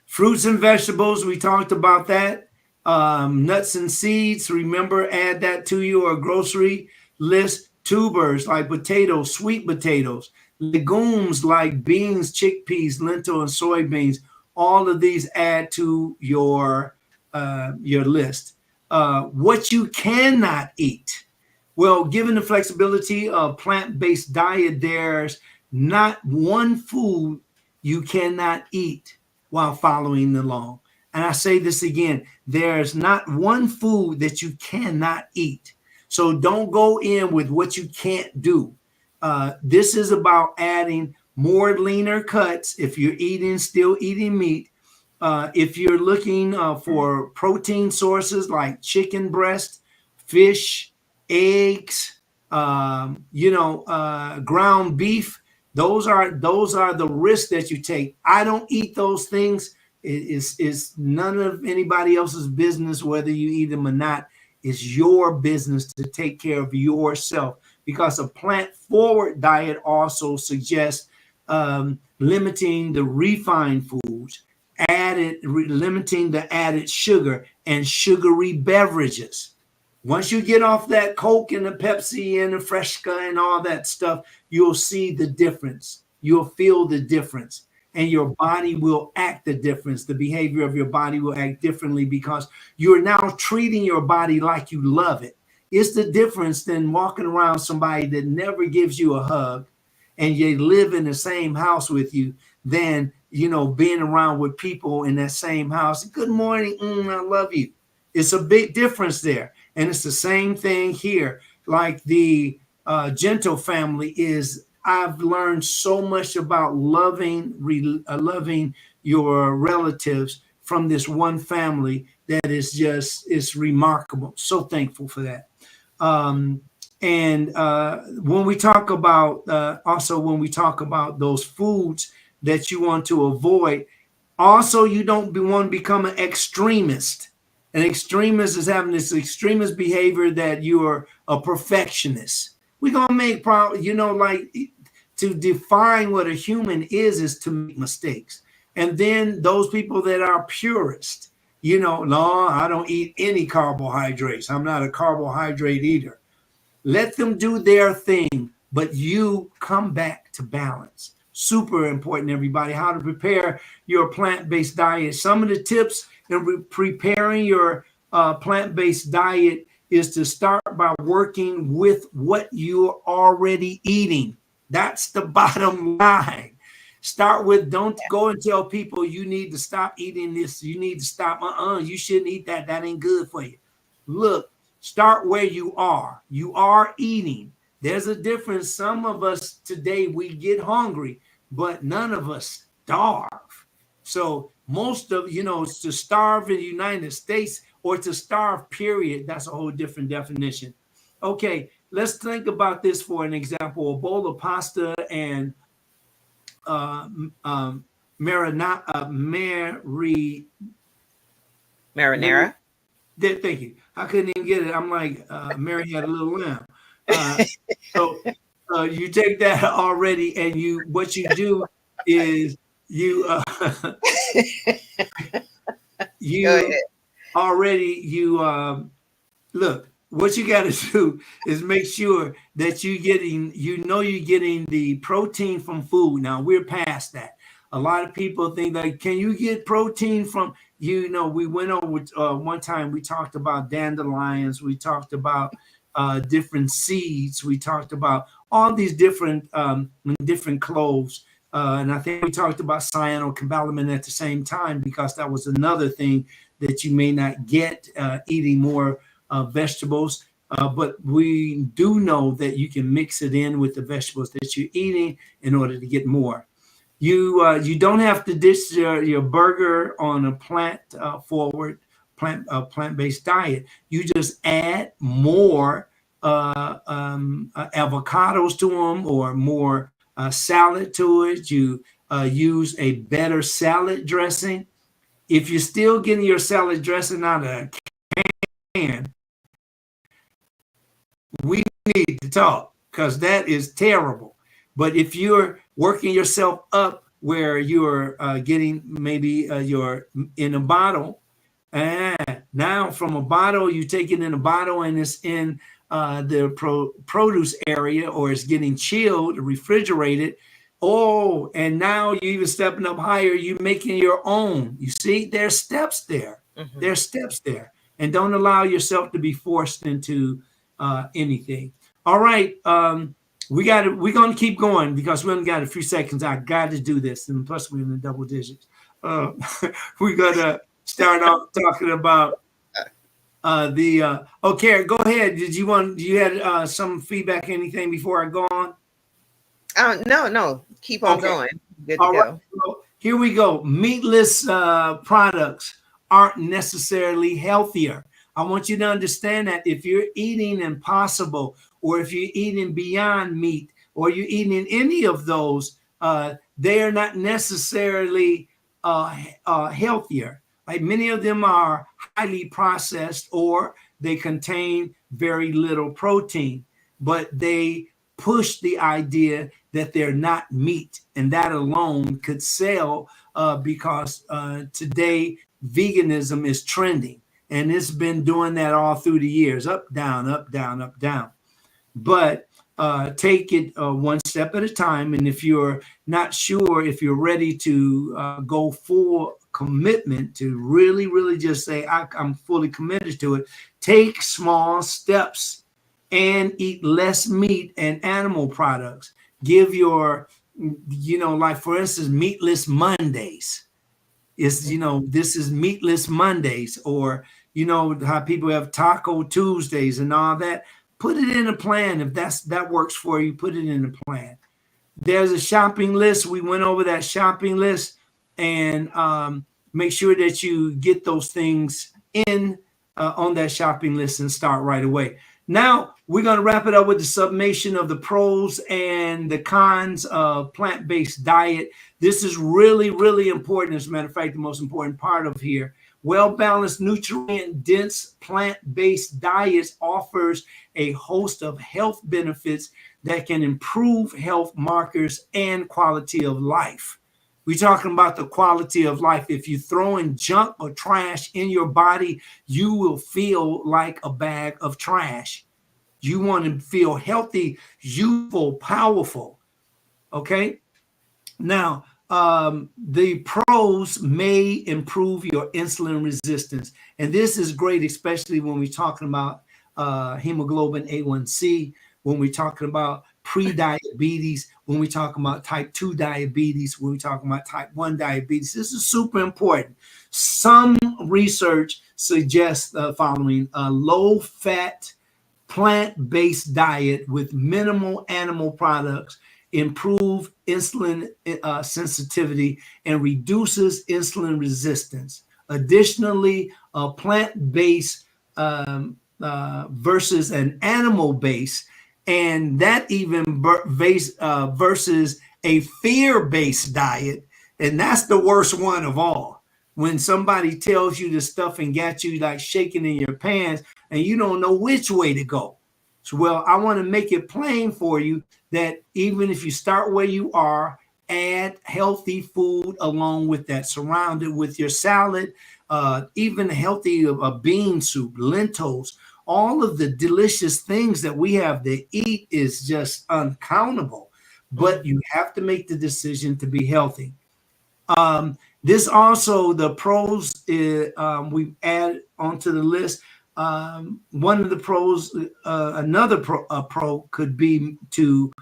Fruits and vegetables, we talked about that. Nuts and seeds, remember, add that to your grocery list. Tubers like potatoes, sweet potatoes, legumes like beans, chickpeas, lentil, and soybeans. All of these add to your list. What you cannot eat. Well, given the flexibility of plant-based diet, there's not one food you cannot eat while following the law. And I say this again, there's not one food that you cannot eat. So don't go in with what you can't do. This is about adding more leaner cuts if you're still eating meat. If you're looking for protein sources like chicken breast, fish, eggs, ground beef, those are the risks that you take. I don't eat those things. It's none of anybody else's business whether you eat them or not. It's your business to take care of yourself, because a plant-forward diet also suggests limiting the refined foods, limiting the added sugar and sugary beverages. Once you get off that Coke and the Pepsi and the Fresca and all that stuff, you'll see the difference. You'll feel the difference, and your body will act the difference. The behavior of your body will act differently because you're now treating your body like you love it. It's the difference than walking around somebody that never gives you a hug and you live in the same house with you, than, being around with people in that same house. Good morning. I love you. It's a big difference there. And it's the same thing here. Like the Gentle family is, I've learned so much about loving your relatives from this one family that is it's remarkable. So thankful for that. And when we talk about those foods that you want to avoid, also you don't want to become an extremist. An extremist is having this extremist behavior that you're a perfectionist. We're gonna make like to define what a human is to make mistakes. And then those people that are purist, no, I don't eat any carbohydrates. I'm not a carbohydrate eater. Let them do their thing, but you come back to balance. Super important, everybody, how to prepare your plant-based diet. Some of the tips in preparing your plant-based diet is to start by working with what you're already eating. That's the bottom line. Start with, don't go and tell people you need to stop eating this. You need to stop. You shouldn't eat that. That ain't good for you. Look, start where you are. You are eating. There's a difference. Some of us today, we get hungry, but none of us starve. So most of, to starve in the United States or to starve, period, that's a whole different definition. Okay, let's think about this for an example. A bowl of pasta and marinara. Thank you. I couldn't even get it. I'm like, Mary had a little lamb. So you take that already, and what you do is you look. what you got to do is make sure that you're getting the protein from food. Now we're past that. A lot of people think like, can you get protein from, we went over one time, we talked about dandelions, we talked about different seeds, we talked about all these different cloves. And I think we talked about cyanocobalamin at the same time, because that was another thing that you may not get eating more vegetables. But we do know that you can mix it in with the vegetables that you're eating in order to get more. You don't have to dish your burger on a plant-based diet. You just add more avocados to them, or more salad to it. You use a better salad dressing. If you're still getting your salad dressing out of a can, we need to talk, because that is terrible. But if you're working yourself up where you're getting maybe you're in a bottle, now from a bottle, you take it in a bottle and it's in the produce area, or it's getting chilled, refrigerated. Oh, and now you're even stepping up higher. You're making your own. You see, there's steps there. Mm-hmm. There's steps there. And don't allow yourself to be forced into anything. All right. We're going to keep going, because we only got a few seconds. I got to do this. And plus we're in the double digits. We're going to start off talking about okay, go ahead. You had some feedback, anything before I go on? No. Keep on going. Good to go. Right. So here we go. Meatless products aren't necessarily healthier. I want you to understand that if you're eating Impossible, or if you're eating Beyond Meat, or you're eating any of those, they are not necessarily healthier. Like, many of them are highly processed, or they contain very little protein, but they push the idea that they're not meat, and that alone could sell because today veganism is trending, and it's been doing that all through the years, up, down, up, down, up, down. But take it one step at a time, and if you're not sure if you're ready to go full commitment, to really just say I'm fully committed to it, take small steps and eat less meat and animal products. Give your, like for instance, Meatless Mondays. This is Meatless Mondays, or how people have Taco Tuesdays and all that. Put it in a plan. If that works for you, put it in a plan. There's a shopping list. We went over that shopping list, and make sure that you get those things in on that shopping list and start right away. Now, we're going to wrap it up with the summation of the pros and the cons of plant-based diet. This is really, really important. As a matter of fact, the most important part of here. Well-balanced, nutrient-dense plant-based diets offers a host of health benefits that can improve health markers and quality of life. We're talking about the quality of life. If you're throwing junk or trash in your body, you will feel like a bag of trash. You want to feel healthy, youthful, powerful. Okay? Now, the pros may improve your insulin resistance. And this is great, especially when we're talking about hemoglobin A1C, when we're talking about pre-diabetes, when we're talking about type 2 diabetes, when we're talking about type 1 diabetes. This is super important. Some research suggests the following: a low-fat, plant-based diet with minimal animal products improve insulin sensitivity and reduces insulin resistance. Additionally, a plant-based versus an animal-based, and that even versus a fear-based diet, and that's the worst one of all. When somebody tells you this stuff and got you like shaking in your pants and you don't know which way to go. So, well, I want to make it plain for you that even if you start where you are, add healthy food along with that, surround it with your salad, even healthy bean soup, lentils, all of the delicious things that we have to eat is just uncountable. But you have to make the decision to be healthy. This also, the pros, we add onto the list. One of the pros, another pro could be to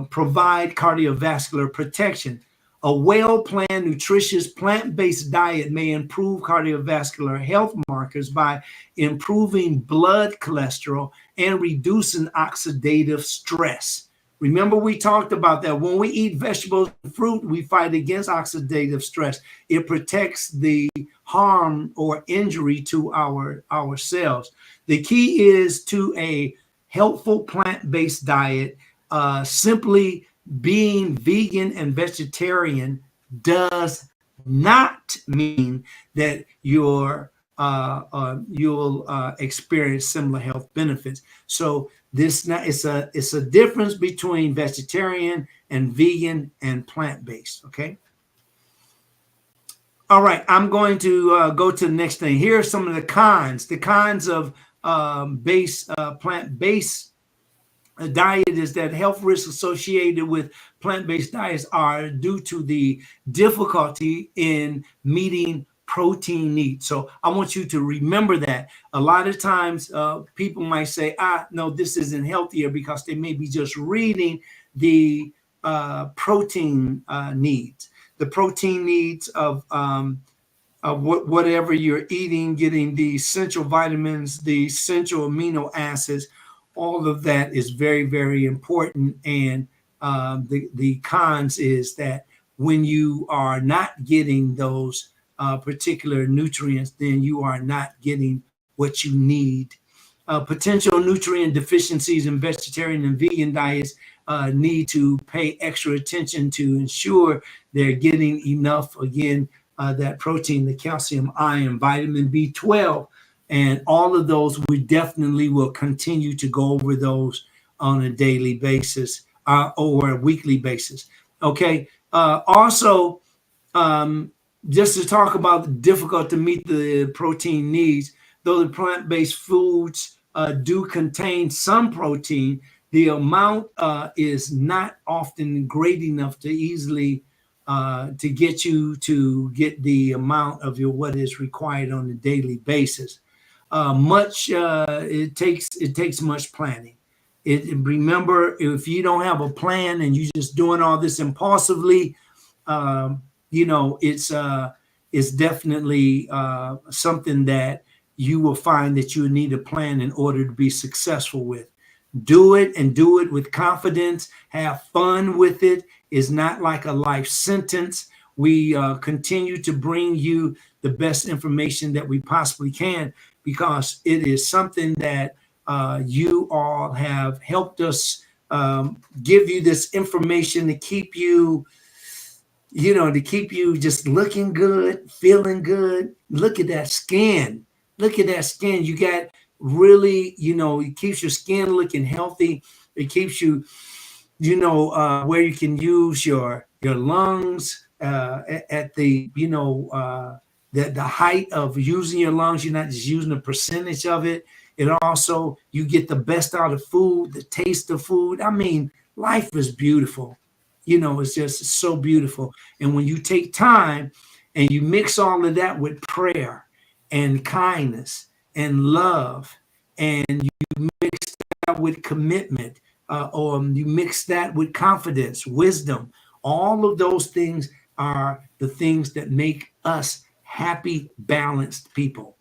provide cardiovascular protection. A well-planned, nutritious, plant-based diet may improve cardiovascular health markers by improving blood cholesterol and reducing oxidative stress. Remember, we talked about that. When we eat vegetables and fruit, we fight against oxidative stress. It protects the harm or injury to our cells. The key is to a helpful plant-based diet. Simply being vegan and vegetarian does not mean that you'll experience similar health benefits. So it's a difference between vegetarian and vegan and plant-based. Okay. All right, I'm going to go to the next thing. Here are some of the cons. The cons of plant-based diet is that health risks associated with plant-based diets are due to the difficulty in meeting protein needs. So I want you to remember that. A lot of times people might say, no, this isn't healthier, because they may be just reading the protein needs. The protein needs of whatever you're eating, getting the essential vitamins, the essential amino acids, all of that is very, very important. And the cons is that when you are not getting those particular nutrients, then you are not getting what you need. Potential nutrient deficiencies in vegetarian and vegan diets need to pay extra attention to ensure they're getting enough, again, that protein, the calcium, iron, vitamin B12, and all of those. We definitely will continue to go over those on a daily basis or a weekly basis. Okay. Also, just to talk about the difficult to meet the protein needs, though the plant-based foods do contain some protein, the amount is not often great enough to easily to get you to get the amount of what is required on a daily basis. It takes much planning. Remember, if you don't have a plan and you're just doing all this impulsively, it's definitely something that you will find that you need a plan in order to be successful with. Do it, and do it with confidence. Have fun with it. It's not like a life sentence. We continue to bring you the best information that we possibly can, because it is something that you all have helped us give you this information to keep you, just looking good, feeling good. Look at that skin. Look at that skin. You got really, it keeps your skin looking healthy. It keeps you, where you can use your lungs at the, the height of using your lungs. You're not just using a percentage of it. It also, you get the best out of food, the taste of food. I mean, life is beautiful. It's just so beautiful. And when you take time and you mix all of that with prayer and kindness and love, and you mix that with commitment, or you mix that with confidence, wisdom, all of those things are the things that make us happy, balanced people.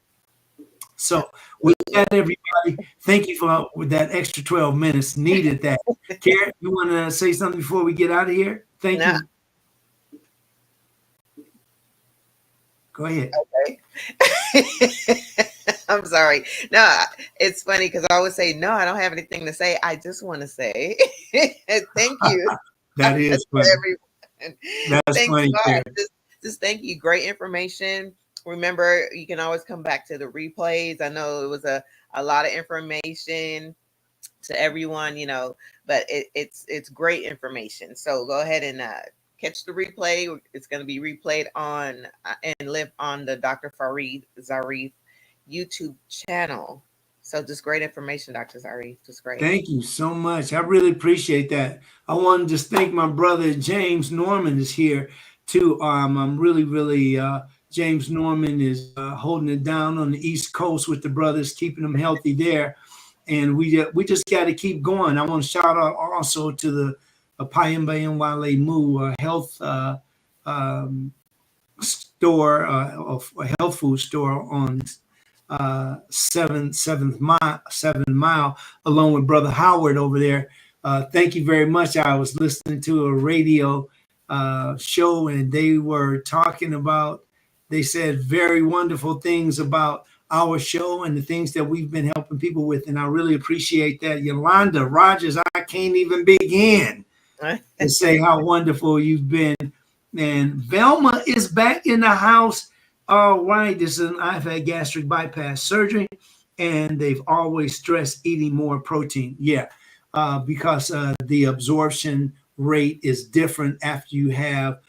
So with that, everybody, thank you for that extra 12 minutes. Needed that. Karen, you want to say something before we get out of here? Thank you. Go ahead. Okay. I'm sorry. No, it's funny because I always say, no, I don't have anything to say. I just want to say thank you. That is funny. Everyone. That's funny. Just thank you. Great information. Remember, you can always come back to the replays. I know it was a lot of information to everyone, but it's great information. So go ahead and catch the replay. It's going to be replayed on and live on the Dr. Farid Zarif YouTube channel. So just great information, Dr. Zarif. Just great. Thank you so much. I really appreciate that. I want to just thank my brother James Norman is here too. I'm really James Norman is holding it down on the East Coast with the brothers, keeping them healthy there, and we just got to keep going. I want to shout out also to the Payamba Wale Mu health store, a health food store on 7 Mile, along with Brother Howard over there. Thank you very much. I was listening to a radio show, and they were talking about, they said very wonderful things about our show and the things that we've been helping people with. And I really appreciate that. Yolanda Rogers, I can't even begin to say how wonderful you've been. And Velma is back in the house. All right, I've had gastric bypass surgery, and they've always stressed eating more protein. Yeah, because the absorption rate is different after you have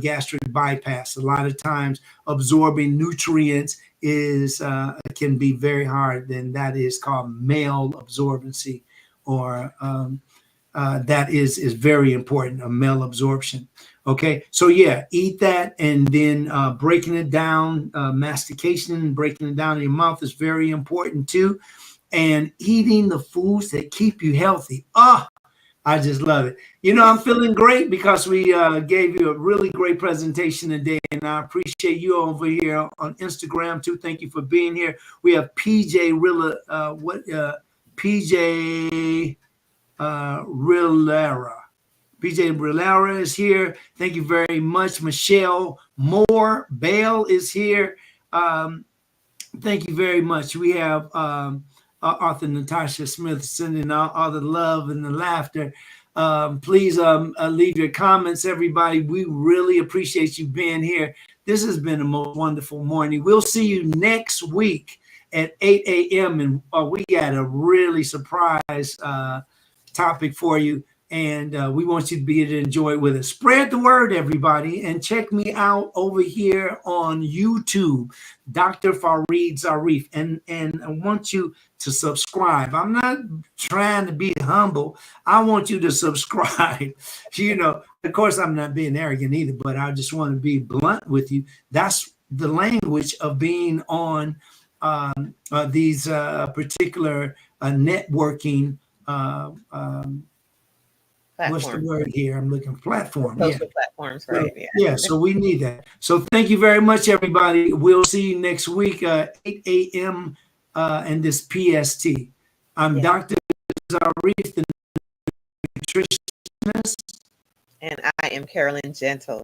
gastric bypass. A lot of times absorbing nutrients can be very hard, and that is called malabsorbency, or that is very important, a malabsorption. Okay, so yeah, eat that, and then breaking it down, mastication, breaking it down in your mouth is very important too, and eating the foods that keep you healthy. I just love it. You know, I'm feeling great because we gave you a really great presentation today, and I appreciate you over here on Instagram too. Thank you for being here. We have PJ Rilera. PJ Brillara is here. Thank you very much. Michelle Moore Bale is here. Thank you very much. We have author Natasha Smith sending all the love and the laughter. Please leave your comments, everybody. We really appreciate you being here. This has been a most wonderful morning. We'll see you next week at 8 a.m. And we got a really surprise topic for you. And we want you to be able to enjoy it with us. Spread the word, everybody, and check me out over here on YouTube, Dr. Fareed Zarif. And I want you to subscribe. I'm not trying to be humble. I want you to subscribe. You know, of course, I'm not being arrogant either, but I just want to be blunt with you. That's the language of being on these particular networking what's the word here? I'm looking platform. Social platforms, right? Yeah, so we need that. So thank you very much, everybody. We'll see you next week, 8 a.m. And this PST. I'm Dr. Zarif, the nutritionist. And I am Carolyn Gentle.